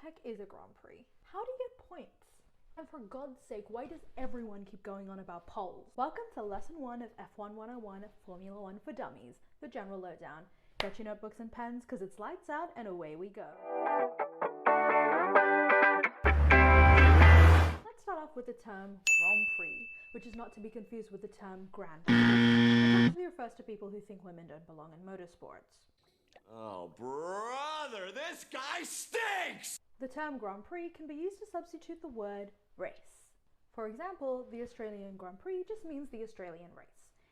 heck is a Grand Prix? How do you get points? And for God's sake, why does everyone keep going on about poles? Welcome to Lesson 1 of F1 101 Formula 1 for Dummies, the general lowdown. Get your notebooks and pens because it's lights out and away we go. Let's start off with the term Grand Prix, which is not to be confused with the term Grand Prix. It actually refers to people who think women don't belong in motorsports. Oh, brother, this guy stinks! The term Grand Prix can be used to substitute the word race. For example, the Australian Grand Prix just means the Australian race.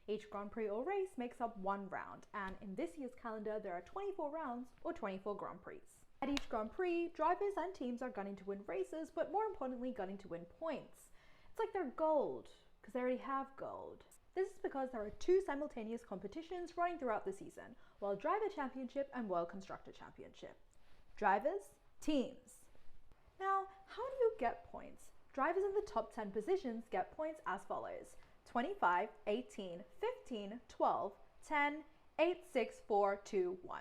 Each Grand Prix or race makes up one round, and in this year's calendar there are 24 rounds or 24 Grand Prix. At each Grand Prix, drivers and teams are gunning to win races, but more importantly gunning to win points. It's like they're gold, because they already have gold. This is because there are two simultaneous competitions running throughout the season, World Driver Championship and World Constructor Championship. Drivers, teams. Now, how do you get points? Drivers in the top 10 positions get points as follows: 25, 18, 15, 12, 10, 8, 6, 4, 2, 1.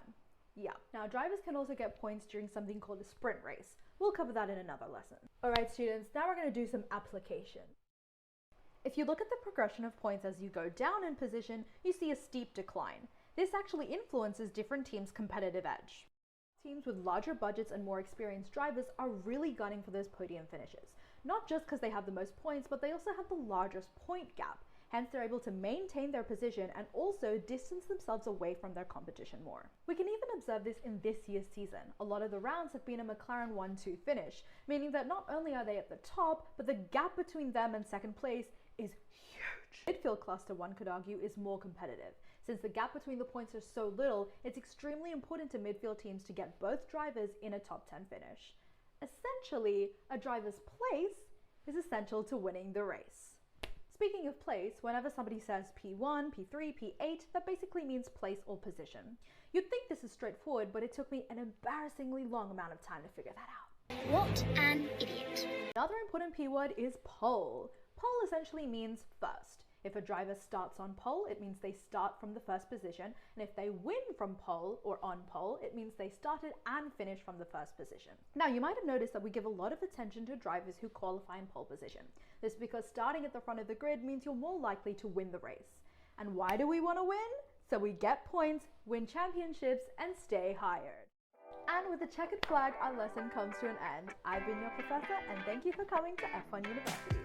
Yeah. Now, drivers can also get points during something called a sprint race. We'll cover that in another lesson. Alright students, now we're going to do some application. If you look at the progression of points as you go down in position, you see a steep decline. This actually influences different teams' competitive edge. Teams with larger budgets and more experienced drivers are really gunning for those podium finishes. Not just because they have the most points, but they also have the largest point gap. Hence, they're able to maintain their position and also distance themselves away from their competition more. We can even observe this in this year's season. A lot of the rounds have been a McLaren 1-2 finish, meaning that not only are they at the top, but the gap between them and second place is huge. Midfield cluster, one could argue, is more competitive. Since the gap between the points is so little, it's extremely important to midfield teams to get both drivers in a top 10 finish. Essentially, a driver's place is essential to winning the race. Speaking of place, whenever somebody says P1, P3, P8, that basically means place or position. You'd think this is straightforward, but it took me an embarrassingly long amount of time to figure that out. What an idiot. Another important P word is pole. Pole essentially means first. If a driver starts on pole, it means they start from the first position, and if they win from pole or on pole, it means they started and finished from the first position. Now, you might have noticed that we give a lot of attention to drivers who qualify in pole position. This is because starting at the front of the grid means you're more likely to win the race. And why do we want to win? So we get points, win championships, and stay hired. And with the checkered flag, our lesson comes to an end. I've been your professor, and thank you for coming to F1 University.